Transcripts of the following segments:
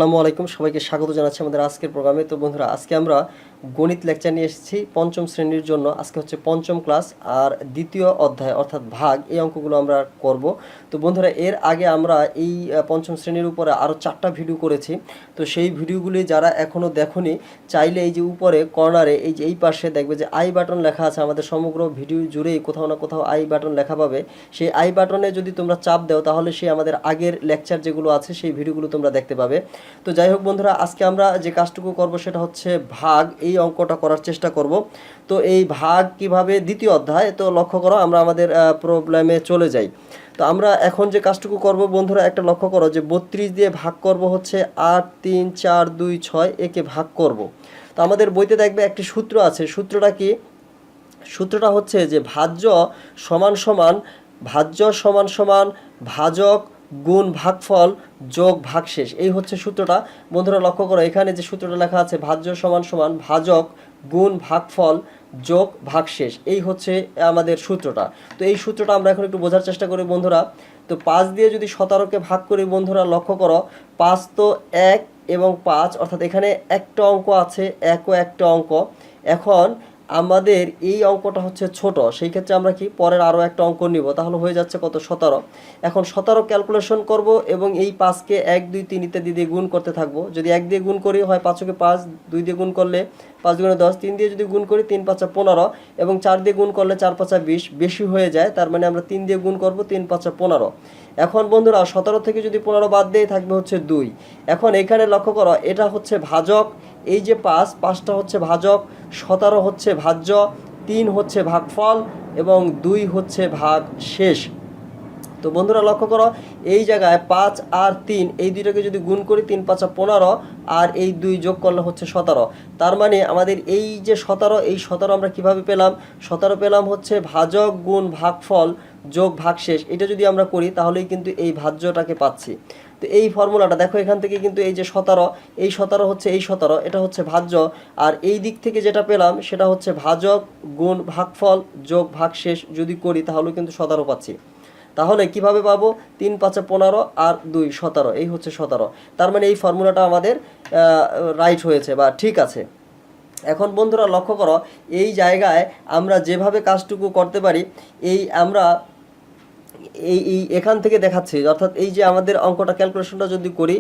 আসসালামু আলাইকুম, সবাইকে স্বাগত জানাচ্ছি আমাদের আজকের প্রোগ্রামে। তো বন্ধুরা, আজকে আমরা গণিত লেকচার নিয়ে এসেছি পঞ্চম শ্রেণীর জন্য। আজকে হচ্ছে পঞ্চম ক্লাস আর দ্বিতীয় অধ্যায় অর্থাৎ ভাগ, এই অঙ্কগুলো আমরা করব। তো বন্ধুরা, এর আগে আমরা এই পঞ্চম শ্রেণীর উপরে আরও 4টা ভিডিও করেছি। তো সেই ভিডিওগুলি যারা এখনও দেখোনি, চাইলে এই যে উপরে কর্নারে এই যে এই পাশে দেখবে যে আই বাটন লেখা আছে। আমাদের সমগ্র ভিডিও জুড়েই কোথাও না কোথাও আই বাটন লেখা পাবে। সেই আই বাটনে যদি তোমরা চাপ দাও, তাহলে সেই আমাদের আগের লেকচার যেগুলো আছে সেই ভিডিওগুলো তোমরা দেখতে পাবে। তো যাই হোক বন্ধুরা, আজকে আমরা যে কাজটুকু করব সেটা হচ্ছে ভাগ, এই অঙ্কটা করার চেষ্টা করব। তো এই ভাগ কিভাবে, দ্বিতীয় অধ্যায়। তো লক্ষ্য করো, আমরা আমাদের প্রবলেমে চলে যাই। তো আমরা এখন যে কাজটুকু করব বন্ধুরা, একটা লক্ষ্য করো যে 32 দিয়ে ভাগ করব হচ্ছে 8 3 4 2 6, একে ভাগ করব। তো আমাদের বইতে দেখবে একটি সূত্র আছে। সূত্রটা কি? সূত্রটা হচ্ছে যে ভাজ্য সমান সমান ভাজক গুণ ভাগফল যোগ ভাগশেষ। এই হচ্ছে সূত্রটা। বন্ধুরা লক্ষ্য করো, এখানে যে সূত্রটা লেখা আছে ভাজ্য সমান সমান ভাজক গুণ ভাগফল যোগ ভাগশেষ, এই হচ্ছে আমাদের সূত্রটা। তো এই সূত্রটা আমরা এখন একটু বোঝার চেষ্টা করি বন্ধুরা। তো 5 দিয়ে যদি 17কে ভাগ করি বন্ধুরা, লক্ষ্য করো 5 তো 1 এবং 5, অর্থাৎ এখানে একটা অঙ্ক আছে, একও একটা অঙ্ক। এখন আমাদের এই অঙ্কটা হচ্ছে ছোট, সেই ক্ষেত্রে আমরা কি পরের আরও একটা অঙ্ক নিব, তাহলে হয়ে যাচ্ছে কত? 17। এখন 17 ক্যালকুলেশন করব এবং এই 5কে 1 2 3 ইত্যাদি দিয়ে গুণ করতে থাকবো। যদি 1 দিয়ে গুণ করি হয় 5কে 5, 2 দিয়ে গুণ করলে 5 দুগুণে 10, 3 দিয়ে যদি গুণ করি 3 5 15, এবং 4 দিয়ে গুণ করলে 4 5 20, বেশি হয়ে যায়। তার মানে আমরা 3 দিয়ে গুণ করব, 3 5 15। এখন বন্ধুরা 17 থেকে যদি 15 বাদ দিয়ে থাকবে হচ্ছে 2। এখন এখানে লক্ষ্য করো, এটা হচ্ছে ভাজক, এই যে 5টা হচ্ছে ভাজক, 17 হচ্ছে ভাজ্য, 3 হচ্ছে ভাগফল এবং 2 হচ্ছে ভাগ শেষ। তো বন্ধুরা লক্ষ্য করো, এই জায়গায় 5 আর 3 এই দুইটাকে যদি গুণ করি 3 5 15, আর এই 2 যোগ করলে হচ্ছে 17। তার মানে আমাদের এই যে 17, এই 17 আমরা কিভাবে পেলাম? 17 পেলাম হচ্ছে ভাজক গুণ ভাগফল যোগ ভাগশেষ। এটা যদি আমরা করি তাহলেই কিন্তু এই ভাজ্যটাকে পাচ্ছি। তো এই ফর্মুলাটা দেখো, এখান থেকে কিন্তু এই যে 17, এই 17 হচ্ছে এই 17, এটা হচ্ছে ভাজ্য। আর এই দিক থেকে যেটা পেলাম সেটা হচ্ছে ভাজক গুণ ভাগফল যোগ ভাগশেষ। যদি করি তাহলে কিন্তু 17 পাচ্ছি। তাহলে কিভাবে পাবো? 3 5 15 আর 2 17, এই হচ্ছে 17। তার মানে এই ফর্মুলাটা আমাদের রাইট হয়েছে বা ঠিক আছে। এখন বন্ধুরা লক্ষ্য করো, এই জায়গায় আমরা যেভাবে কাজটুকু করতে পারি, এই আমরা এই এখান থেকে দেখাচ্ছি, অর্থাৎ এই যে আমাদের অঙ্কটা ক্যালকুলেশনটা যদি করি,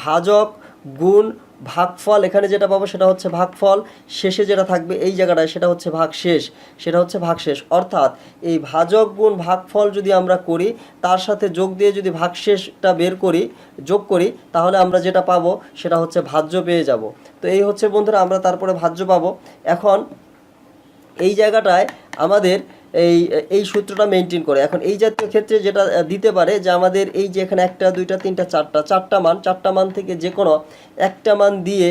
ভাজক গুণ ভাগফল, এখানে যেটা পাবো সেটা হচ্ছে ভাগফল, শেষে যেটা থাকবে এই জায়গাটায় সেটা হচ্ছে ভাগশেষ। অর্থাৎ এই ভাজক গুণ ভাগফল যদি আমরা করি, তার সাথে যোগ দিয়ে যদি ভাগশেষটা যোগ করি, তাহলে আমরা যেটা পাবো সেটা হচ্ছে ভাজ্য পেয়ে যাব। তো এই হচ্ছে বন্ধুরা, আমরা তারপরে ভাজ্য পাবো। এখন এই জায়গাটায় আমাদের এই সূত্রটা মেনটেন করে। এখন এই জাতীয় ক্ষেত্রে যেটা দিতে পারে যে আমাদের এই যে এখানে 1 2 3 4টা মান থেকে যে কোনো একটা মান দিয়ে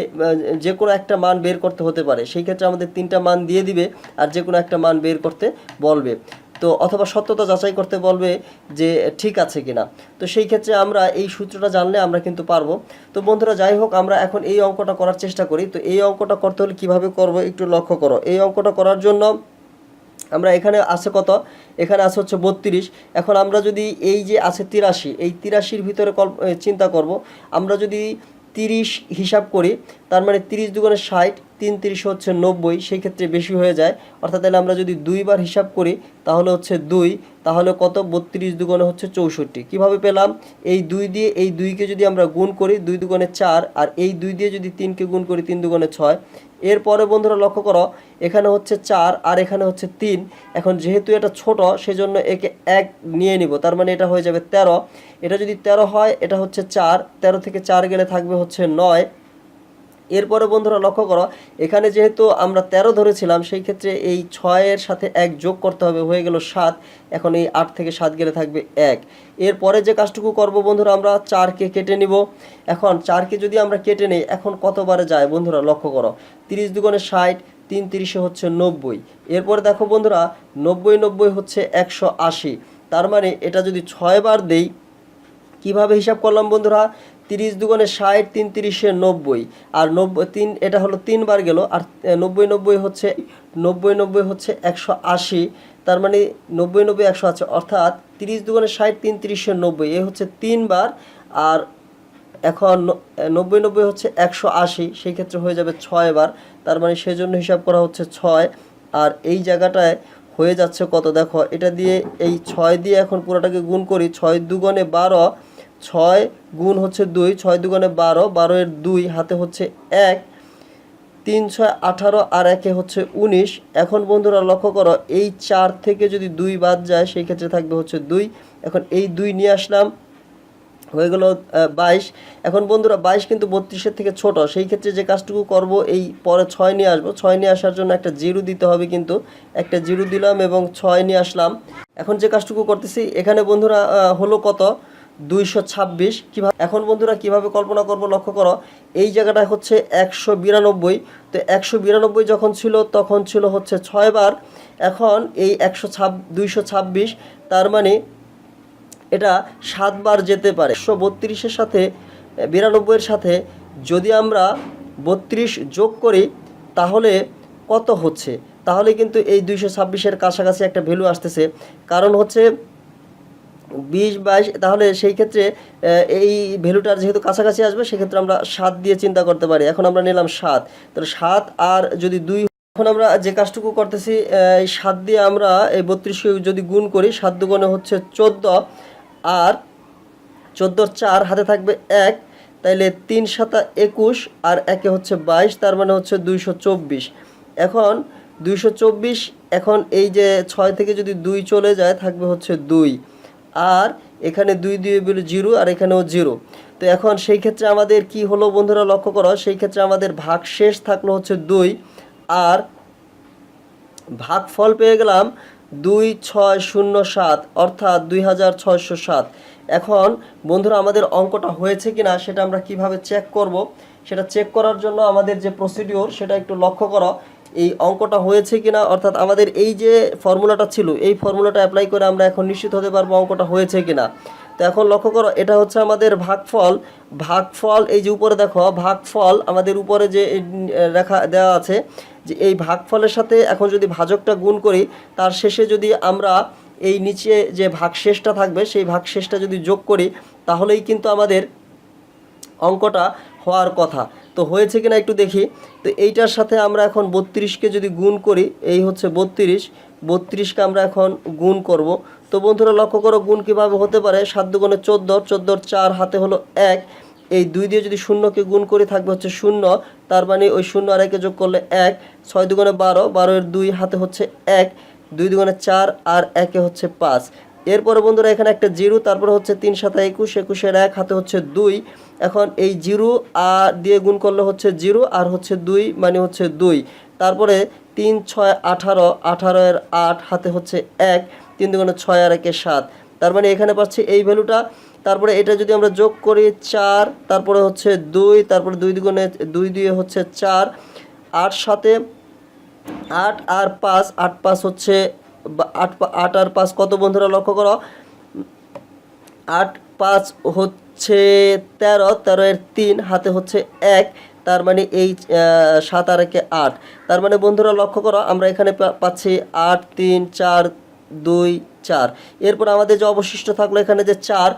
যে কোনো একটা মান বের করতে হতে পারে। সেই ক্ষেত্রে আমাদের 3টা মান দিয়ে দিবে আর যে কোনো একটা মান বের করতে বলবে। তো অথবা সত্যতা যাচাই করতে বলবে যে ঠিক আছে কিনা। তো সেই ক্ষেত্রে আমরা এই সূত্রটা জানলে আমরা কিন্তু পারবো। তো বন্ধুরা যাই হোক, আমরা এখন এই অঙ্কটা করার চেষ্টা করি। তো এই অঙ্কটা করতে হলে কিভাবে করব একটু লক্ষ্য করো। এই অঙ্কটা করার জন্য আমরা এখানে আছে কত? এখানে আছে হচ্ছে 32। এখন আমরা যদি এই যে আছে 83, এই 83-র ভিতরে চিন্তা করব। আমরা যদি 30 হিসাব করি, তার মানে 30 দুগুণে 60, 3 30 হচ্ছে 90, সেই ক্ষেত্রে বেশি হয়ে যায়। অর্থাৎ তাহলে আমরা যদি 2 বার হিসাব করি তাহলে হচ্ছে 2, তাহলে কত? 32 দুগুণে হচ্ছে 64। কিভাবে পেলাম? এই 2 দিয়ে এই 2কে যদি আমরা গুণ করি, 2 দুগুণে 4, আর এই 2 দিয়ে যদি 3কে গুণ করি, 3 দুগুণে 6। এরপরে বন্ধুরা লক্ষ্য করো, এখানে হচ্ছে 4 আর এখানে হচ্ছে 3। এখন যেহেতু এটা ছোট, সেজন্য একে 1 নিয়ে নিব, তার মানে এটা হয়ে যাবে 13। এটা যদি 13 হয়, এটা হচ্ছে 4, 13 থেকে 4 গেলে থাকবে হচ্ছে 9। এরপরে বন্ধুরা লক্ষ্য করো, এখানে যেহেতু আমরা 13 ধরেছিলাম, সেই ক্ষেত্রে এই 6-এর সাথে 1 যোগ করতে হবে, হয়ে গেল 7। এখন এই 8 থেকে 7 গেলে থাকবে 1। এরপরে যে কাজটুকু করব বন্ধুরা, আমরা 4কে কেটে নিব। এখন 4কে যদি আমরা কেটে নিই, এখন কতবারে যায় বন্ধুরা লক্ষ্য করো, 30 দুগুণে 60, 3 30 হচ্ছে 90। এরপরে দেখো বন্ধুরা, 90 90 হচ্ছে 180। তার মানে এটা যদি 6 বার দেই, কিভাবে হিসাব করলাম বন্ধুরা? 30 দুগুণে 60, 3 30 90, আর 3 এটা হলো 3 বার গেল, আর 90 90 হচ্ছে 180। তার মানে 90 90 180, অর্থাৎ 30 দুগুণে 60, 3 30 90, এ হচ্ছে 3 বার। আর এখন 90 90 হচ্ছে 180, সেই ক্ষেত্রে হয়ে যাবে 6 বার। তার মানে সেজন্য হিসাব করা হচ্ছে 6। আর এই জায়গাটায় হয়ে যাচ্ছে কত দেখো, এটা দিয়ে এই 6 দিয়ে এখন পুরোটাকে গুণ করি। 6 দুগুণে 12, 6 গুণ হচ্ছে 2, 6 দুগুণে 12, 12 এর 2 হাতে হচ্ছে 1, 3 6 18 আর একে হচ্ছে 19। এখন বন্ধুরা লক্ষ্য করো, এই 4 থেকে যদি 2 বাদ যায় সেই ক্ষেত্রে থাকবে হচ্ছে 2। এখন এই 2 নিয়ে আসলাম, হয়ে গেল 22। এখন বন্ধুরা 22 কিন্তু 32-এর থেকে ছোট, সেই ক্ষেত্রে যে কাজটুকু করব, এই পরে 6 নিয়ে আসবো। 6 নিয়ে আসার জন্য একটা জিরো দিতে হবে, কিন্তু একটা জিরো দিলাম এবং 6 নিয়ে আসলাম। এখন যে কাজটুকু করতেছি এখানে বন্ধুরা হলো কত, 226। কীভাবে এখন বন্ধুরা কিভাবে কল্পনা করব লক্ষ্য করো, এই জায়গাটা হচ্ছে 192। তো 192 যখন ছিল তখন ছিল হচ্ছে 6 বার। এখন এই 226, তার মানে এটা 7 বার যেতে পারে। 132-এর সাথে 92-এর সাথে যদি আমরা 32 যোগ করি তাহলে কত হচ্ছে, তাহলে কিন্তু এই 226-এর কাছাকাছি একটা ভ্যালু আসতেছে। কারণ হচ্ছে 20 22, তাহলে সেই ক্ষেত্রে এই ভ্যালুটার যেহেতু কাছাকাছি আসবে সেক্ষেত্রে আমরা 7 দিয়ে চিন্তা করতে পারি। এখন আমরা নিলাম 7, তাহলে 7 আর যদি 2, এখন আমরা যে কাজটুকু করতেছি এই 7 দিয়ে আমরা এই 32কে যদি গুণ করি, 7 দুগুণে হচ্ছে 14, আর 14-র 4 হাতে থাকবে 1, তাইলে 3 7 21 আর একে হচ্ছে 22, তার মানে হচ্ছে 224। এখন 224, এখন এই যে 6 থেকে যদি 2 চলে যায় থাকবে হচ্ছে 2, আর এখানে 2 দিয়ে বলে 0, আর এখানেও 0। তো এখন সেই ক্ষেত্রে আমাদের কি হলো বন্ধুরা লক্ষ্য করো, সেই ক্ষেত্রে আমাদের ভাগশেষ থাকলো হচ্ছে 2, আর ভাগফল পেয়ে গেলাম 2607, অর্থাৎ 2607। এখন বন্ধুরা আমাদের অঙ্কটা হয়েছে কিনা সেটা আমরা কিভাবে চেক করব, সেটা চেক করার জন্য আমাদের যে প্রসিডিওর সেটা একটু লক্ষ্য করো। এই অঙ্কটা হয়েছে কিনা, অর্থাৎ আমাদের এই যে ফর্মুলাটা ছিল এই ফর্মুলাটা অ্যাপ্লাই করে আমরা এখন নিশ্চিত হতে পারবো অঙ্কটা হয়েছে কিনা। তো এখন লক্ষ্য করো, এটা হচ্ছে আমাদের ভাগফল। ভাগফল এই যে উপরে দেখো, ভাগফল আমাদের উপরে যে রেখা দেওয়া আছে, যে এই ভাগফলের সাথে এখন যদি ভাজকটা গুণ করি, তার শেষে যদি আমরা এই নিচে যে ভাগশেষটা থাকবে সেই ভাগশেষটা যদি যোগ করি, তাহলেই কিন্তু আমাদের অঙ্কটা হওয়ার কথা। তো হয়েছে কিনা একটু দেখি। তো এইটার সাথে আমরা এখন 32কে যদি গুণ করি, এই হচ্ছে 32, 32কে আমরা এখন গুণ করব। তো বন্ধুরা লক্ষ্য করো গুণ কীভাবে হতে পারে, 7 দুগুণে 14, 14-র 4 হাতে হলো 1, এই 2 দিয়ে যদি শূন্যকে গুণ করি থাকবে হচ্ছে 0, তার মানে ওই 0 আর 1 যোগ করলে 1, 6 দুগুণে 12, 12 এর 2 হাতে হচ্ছে 1, 2 দুগুণে 4 আর 1 হচ্ছে 5। এরপরে বন্ধুরা এখানে একটা জিরো, তারপরে হচ্ছে 3 7 21, 21-এর 1 হাতে হচ্ছে 2। এখন এই জিরো আর দিয়ে গুণ করলে হচ্ছে 0 আর হচ্ছে 2 মানে হচ্ছে 2। তারপরে 3 6 18, 18-এর 8 হাতে হচ্ছে 1, 3 দুগুণে 6 আর 1 7, তার মানে এখানে পাচ্ছি এই ভ্যালুটা। তারপরে এটা যদি আমরা যোগ করি 4, তারপরে হচ্ছে 2, তারপরে 2 দুগুণে 2 দিয়ে হচ্ছে 4, 8 7 8 আর 5, 8 5 হচ্ছে 8 আর 5 কত বন্ধুরা লক্ষ্য করো, 8 5 হচ্ছে 13, 13 এর 3 হাতে হচ্ছে 1, তার মানে এই 7 আর 1 8, তার মানে বন্ধুরা লক্ষ্য করো আমরা এখানে পাচ্ছি 8 3 4 2 4। এরপর আমাদের যে অবশিষ্ট থাকলো এখানে যে 4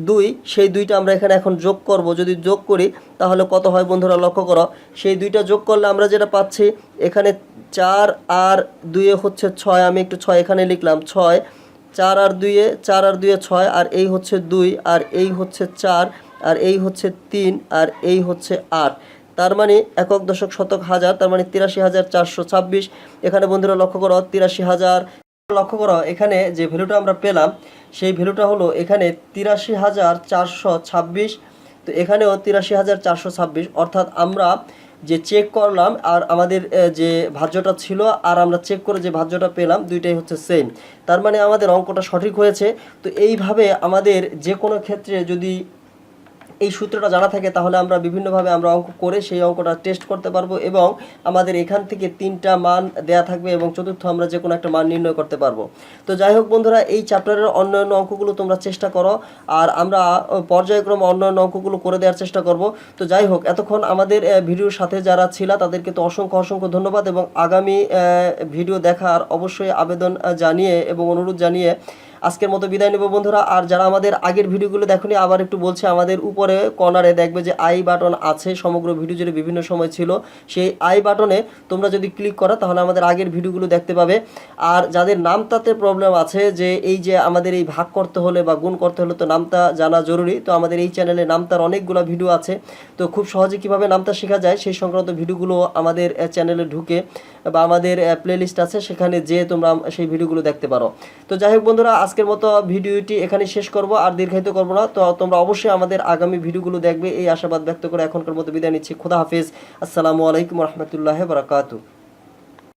2, সেই 2টা আমরা এখানে এখন যোগ করব। যদি যোগ করি তাহলে কত হয় বন্ধুরা লক্ষ্য করো, সেই 2টা যোগ করলে আমরা যেটা পাচ্ছি এখানে 4 আর 2 হচ্ছে 6, আমি একটু 6 এখানে লিখলাম 6, 4 আর 2 6, আর এই হচ্ছে 2, আর এই হচ্ছে 4, আর এই হচ্ছে 3, আর এই হচ্ছে 8, তার মানে একক দশক শতক হাজার, তার মানে 83,426। এখানে বন্ধুরা লক্ষ্য করো 83,000, লক্ষ্য করো এখানে যে ভ্যালুটা আমরা পেলাম সেই ভ্যালুটা হলো এখানে 83,426। তো এখানেও 83,426, অর্থাৎ আমরা যে চেক করলাম আর আমাদের যে ভাজ্যটা ছিল আর আমরা চেক করে যে ভাজ্যটা পেলাম দুইটাই হচ্ছে সেম, তার মানে আমাদের অঙ্কটা সঠিক হয়েছে। তো এইভাবে আমাদের যে কোনো ক্ষেত্রে যদি এই সূত্রটা জানা থাকে তাহলে আমরা বিভিন্নভাবে আমরা অঙ্ক করে সেই অঙ্কটা টেস্ট করতে পারবো, এবং আমাদের এখান থেকে 3টা মান দেয়া থাকবে এবং চতুর্থ আমরা যে কোনো একটা মান নির্ণয় করতে পারবো। তো যাই হোক বন্ধুরা, এই চ্যাপ্টারের অন্যান্য অঙ্কগুলো তোমরা চেষ্টা করো, আর আমরা পর্যায়ক্রমে অন্যান্য অঙ্কগুলো করে দেওয়ার চেষ্টা করব। তো যাই হোক, এতক্ষণ আমাদের ভিডিওর সাথে যারা ছিল তাদেরকে তো অসংখ্য অসংখ্য ধন্যবাদ, এবং আগামী ভিডিও দেখার অবশ্যই আবেদন জানিয়ে এবং অনুরোধ জানিয়ে আজকের মতো বিদায় নেব বন্ধুরা। আর যারা আমাদের আগের ভিডিওগুলো দেখোনি, আবার একটু বলছি, আমাদের উপরে কর্নারে দেখবে যে আই বাটন আছে, সমগ্র ভিডিও জুড়ে বিভিন্ন সময় ছিল, সেই আই বাটনে তোমরা যদি ক্লিক করো তাহলে আমাদের আগের ভিডিওগুলো দেখতে পাবে। আর যাদের নামতাতে প্রবলেম আছে, যে এই যে আমাদের এই ভাগ করতে হলে বা গুণ করতে হলে তো নামতা জানা জরুরি, তো আমাদের এই চ্যানেলে নামতার অনেকগুলো ভিডিও আছে। তো খুব সহজে কিভাবে নামতা শেখা যায় সেই সংক্রান্ত ভিডিওগুলো আমাদের চ্যানেলে ঢুকে বা আমাদের প্লেলিস্ট আছে, সেখানে যেয়ে তোমরা সেই ভিডিওগুলো দেখতে পারো। তো যাই হোক বন্ধুরা, আজকের মতো ভিডিওটি এখানে শেষ করব, আর দীর্ঘায়িত করব না। তো তোমরা অবশ্যই আমাদের আগামী ভিডিওগুলো দেখবে এই আশাবাদ ব্যক্ত করে এখনকার মতো বিদায় নিচ্ছি। খোদা হাফেজ। আসসালামু আলাইকুম রহমতুল্লাহ বারাকাতু।